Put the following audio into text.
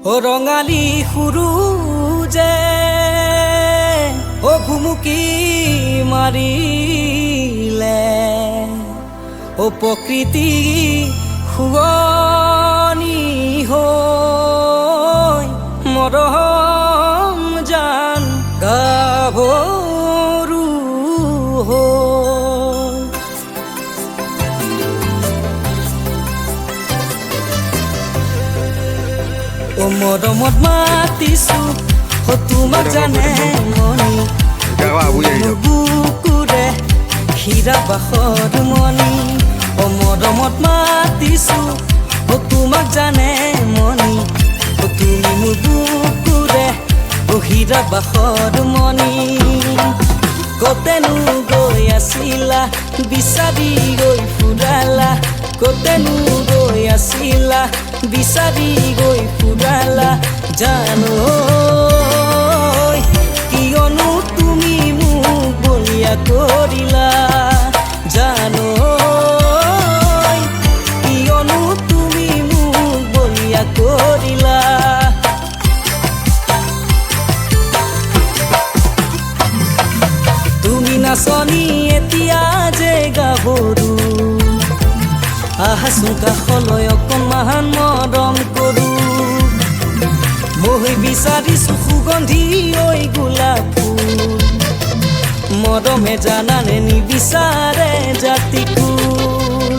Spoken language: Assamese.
ও ৰঙালী সুৰুজে ও ভুমুকি মাৰিলে ও প্ৰকৃতি শুৱনি হৈ মৰম জান গাভৰু হৈ ও মৰমত মাতিছো ও তোমাক জানে মনি বুকুৰে হীৰা বাখৰ মনি ও মৰমত মাতিছো ও তোমাক জানে মনি ও তুমি মোৰ বুকুৰে ও হীৰা বাখৰ মনি কতেনো গৈ আছিলা বিচাৰি গৈ ফুৰালা কতেনো গৈ আছিলা বিচাৰি গৈ ফুৰালা জানো কিয়নো তুমি মোক বলিয়া কৰিলা জানো কিয়নো তুমি মোক বলিয়া কৰিলা তুমি নাচনি এতিয়া যে গাভৰু আহাচোন কাষলৈ অকণমান মৰম কৰো মই বিচাৰিছো সুগন্ধি ঐ গোলাপ ফুল মৰমে জানানে নিবিচাৰে জাতি কুল